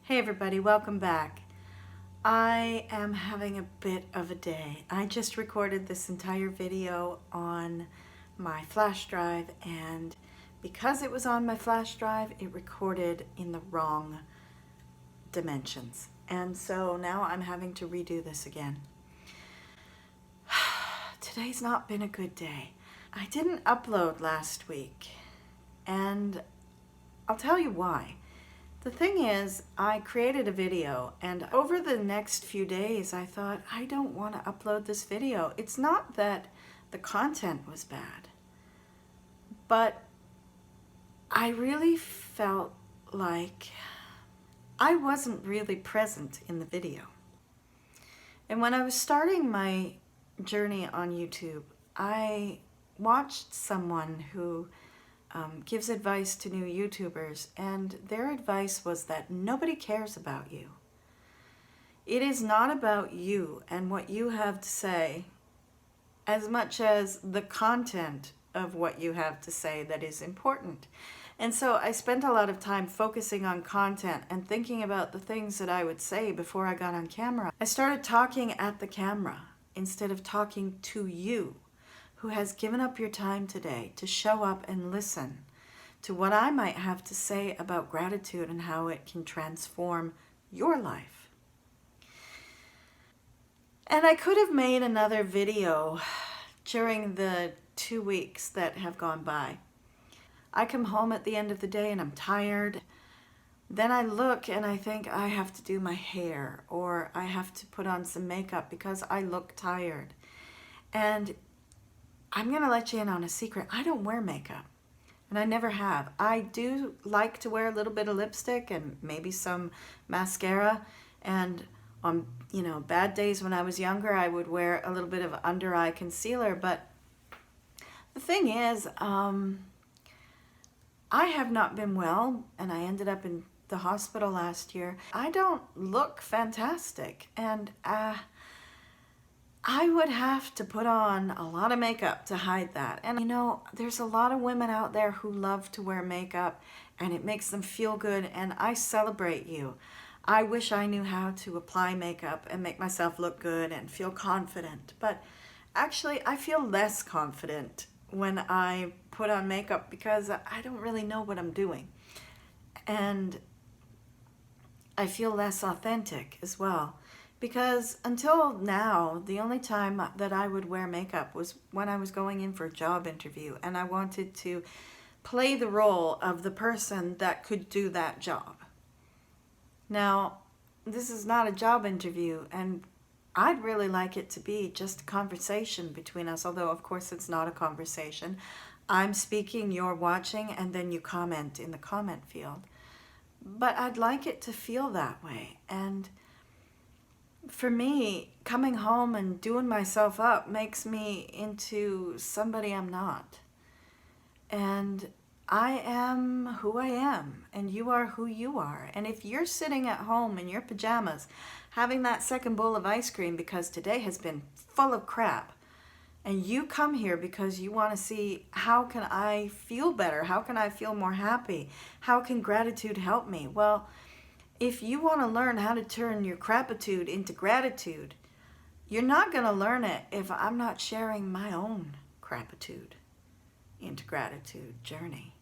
Hey everybody, welcome back. I am having a bit of a day. I just recorded this entire video on my flash drive, and because it was on my flash drive, it recorded in the wrong dimensions. And so now I'm having to redo this again. Today's not been a good day. I didn't upload last week, and I'll tell you why. The thing is, I created a video, and over the next few days I thought, I don't want to upload this video. It's not that the content was bad, but I really felt like I wasn't really present in the video. And when I was starting my journey on YouTube, I watched someone who gives advice to new YouTubers, and their advice was that nobody cares about you. It is not about you and what you have to say as much as the content of what you have to say that is important. And so I spent a lot of time focusing on content and thinking about the things that I would say before I got on camera. I started talking at the camera instead of talking to you, who has given up your time today to show up and listen to what I might have to say about gratitude and how it can transform your life. And I could have made another video during the 2 weeks that have gone by. I come home at the end of the day and I'm tired. Then I look and I think I have to do my hair, or I have to put on some makeup because I look tired. And I'm going to let you in on a secret. I don't wear makeup, and I never have. I do like to wear a little bit of lipstick and maybe some mascara, and on bad days when I was younger, I would wear a little bit of under eye concealer. But the thing is, I have not been well, and I ended up in the hospital last year. I don't look fantastic, and I would have to put on a lot of makeup to hide that. And there's a lot of women out there who love to wear makeup and it makes them feel good, and I celebrate you. I wish I knew how to apply makeup and make myself look good and feel confident. But actually, I feel less confident when I put on makeup because I don't really know what I'm doing. And I feel less authentic as well. Because until now, the only time that I would wear makeup was when I was going in for a job interview and I wanted to play the role of the person that could do that job. Now, this is not a job interview, and I'd really like it to be just a conversation between us, although of course it's not a conversation. I'm speaking, you're watching, and then you comment in the comment field. But I'd like it to feel that way. And for me, coming home and doing myself up makes me into somebody I'm not. And I am who I am, and you are who you are. And if you're sitting at home in your pajamas having that second bowl of ice cream because today has been full of crap, and you come here because you want to see, how can I feel better? How can I feel more happy? How can gratitude help me? Well, if you want to learn how to turn your crapitude into gratitude, you're not going to learn it if I'm not sharing my own crapitude into gratitude journey.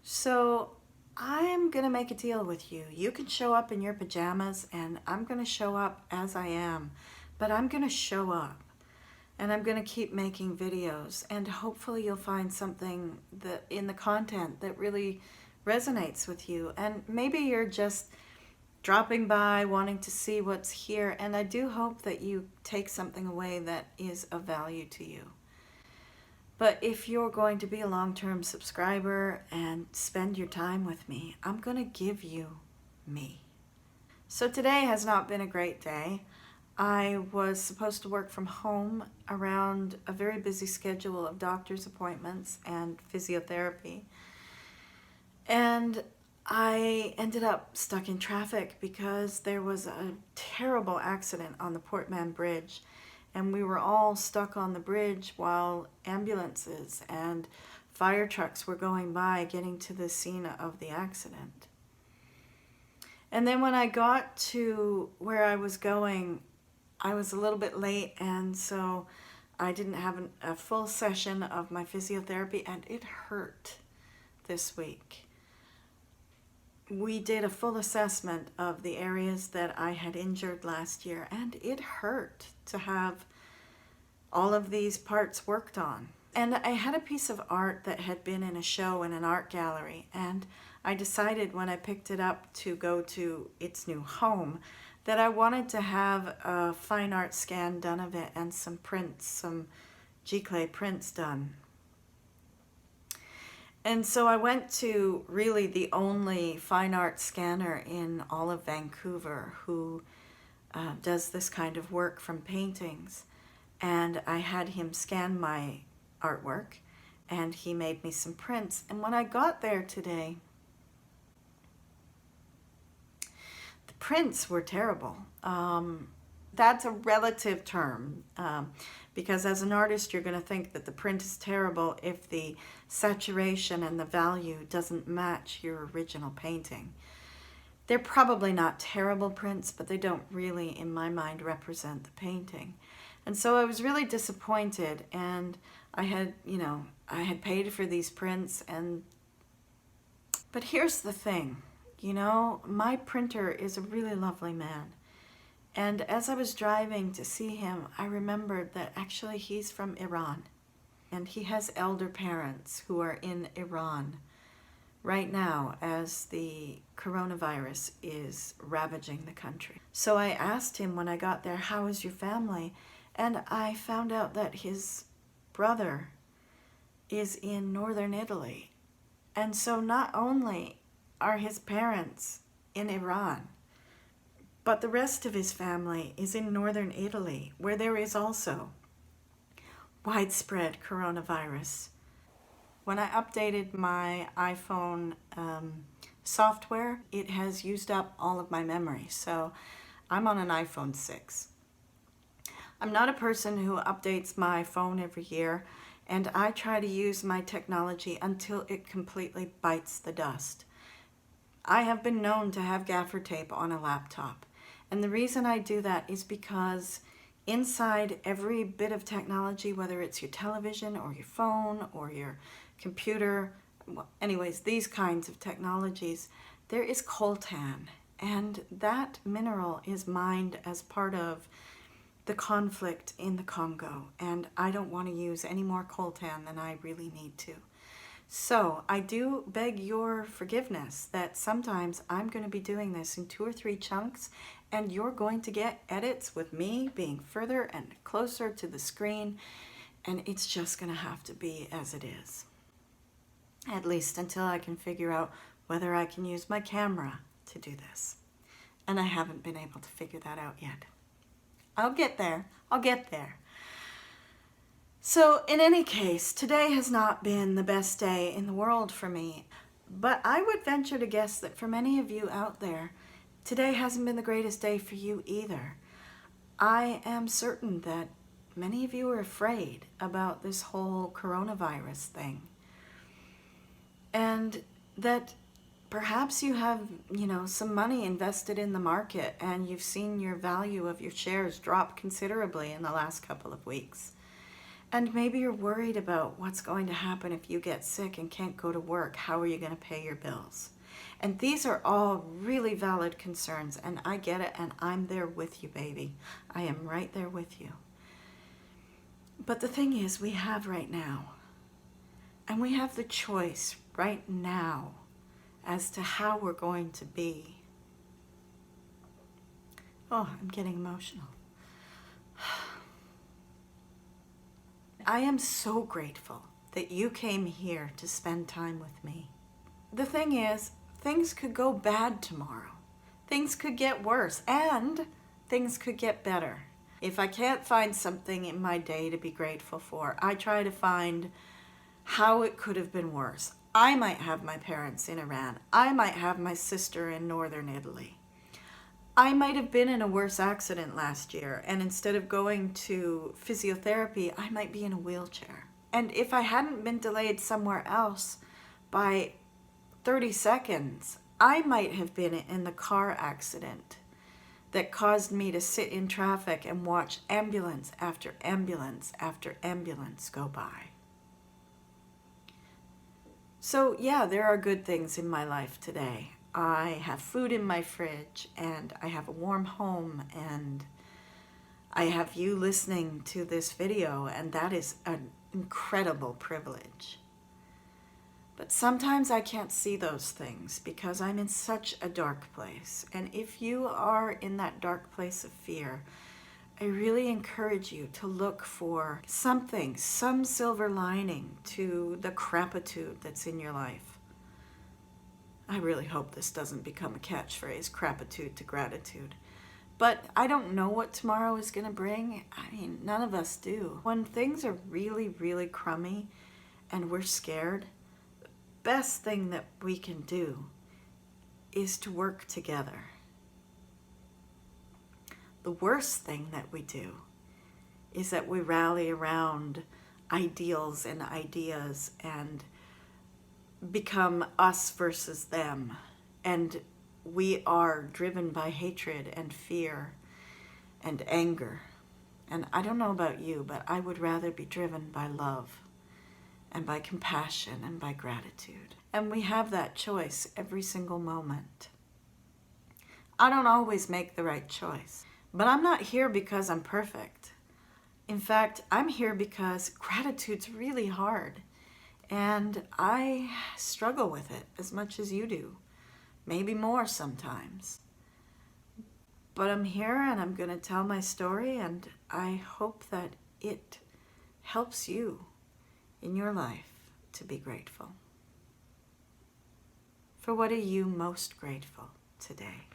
So I'm going to make a deal with you. You can show up in your pajamas, and I'm going to show up as I am, but I'm going to show up, and I'm going to keep making videos, and hopefully you'll find something that in the content that really resonates with you. And maybe you're just dropping by, wanting to see what's here, and I do hope that you take something away that is of value to you. But if you're going to be a long-term subscriber and spend your time with me, I'm going to give you me. So today has not been a great day. I was supposed to work from home around a very busy schedule of doctor's appointments and physiotherapy. And I ended up stuck in traffic because there was a terrible accident on the Portman Bridge, and we were all stuck on the bridge while ambulances and fire trucks were going by getting to the scene of the accident. And then when I got to where I was going, I was a little bit late, and so I didn't have a full session of my physiotherapy, and it hurt this week. We did a full assessment of the areas that I had injured last year, and it hurt to have all of these parts worked on. And I had a piece of art that had been in a show in an art gallery, and I decided when I picked it up to go to its new home that I wanted to have a fine art scan done of it and some prints, some G-clay prints done. And so I went to really the only fine art scanner in all of Vancouver who does this kind of work from paintings. And I had him scan my artwork, and he made me some prints. And when I got there today, the prints were terrible. That's a relative term, because as an artist you're going to think that the print is terrible if the saturation and the value doesn't match your original painting. They're probably not terrible prints, but they don't really, in my mind, represent the painting. And so I was really disappointed, and I had paid for these prints, but here's the thing, my printer is a really lovely man. And as I was driving to see him, I remembered that actually he's from Iran, and he has elder parents who are in Iran right now as the coronavirus is ravaging the country. So I asked him when I got there, how is your family? And I found out that his brother is in northern Italy. And so not only are his parents in Iran, but the rest of his family is in northern Italy, where there is also widespread coronavirus. When I updated my iPhone software, it has used up all of my memory. So I'm on an iPhone 6. I'm not a person who updates my phone every year, and I try to use my technology until it completely bites the dust. I have been known to have gaffer tape on a laptop. And the reason I do that is because inside every bit of technology, whether it's your television or your phone or your computer, anyways, these kinds of technologies, there is coltan. And that mineral is mined as part of the conflict in the Congo. And I don't want to use any more coltan than I really need to. So I do beg your forgiveness that sometimes I'm going to be doing this in 2 or 3 chunks, and you're going to get edits with me being further and closer to the screen, and it's just going to have to be as it is. At least until I can figure out whether I can use my camera to do this. And I haven't been able to figure that out yet. I'll get there. I'll get there. So in any case, today has not been the best day in the world for me, but I would venture to guess that for many of you out there, today hasn't been the greatest day for you either. I am certain that many of you are afraid about this whole coronavirus thing, and that perhaps you have, some money invested in the market and you've seen your value of your shares drop considerably in the last couple of weeks. And maybe you're worried about what's going to happen if you get sick and can't go to work. How are you going to pay your bills? And these are all really valid concerns, and I get it, and I'm there with you, baby. I am right there with you. But the thing is, we have right now, and we have the choice right now as to how we're going to be. Oh, I'm getting emotional. I am so grateful that you came here to spend time with me. The thing is, things could go bad tomorrow. Things could get worse, and things could get better. If I can't find something in my day to be grateful for, I try to find how it could have been worse. I might have my parents in Iran. I might have my sister in northern Italy. I might have been in a worse accident last year, and instead of going to physiotherapy, I might be in a wheelchair. And if I hadn't been delayed somewhere else by 30 seconds, I might have been in the car accident that caused me to sit in traffic and watch ambulance after ambulance after ambulance go by. So yeah, there are good things in my life today. I have food in my fridge, and I have a warm home, and I have you listening to this video, and that is an incredible privilege. But sometimes I can't see those things because I'm in such a dark place. And if you are in that dark place of fear, I really encourage you to look for something, some silver lining to the crapitude that's in your life. I really hope this doesn't become a catchphrase, crapitude to gratitude. But I don't know what tomorrow is going to bring. I mean, none of us do. When things are really, really crummy and we're scared, the best thing that we can do is to work together. The worst thing that we do is that we rally around ideals and ideas and become us versus them. And we are driven by hatred and fear and anger. And I don't know about you, but I would rather be driven by love and by compassion and by gratitude. And we have that choice every single moment. I don't always make the right choice, but I'm not here because I'm perfect. In fact, I'm here because gratitude's really hard, and I struggle with it as much as you do, maybe more sometimes. But I'm here, and I'm going to tell my story, and I hope that it helps you in your life to be grateful. For what are you most grateful today?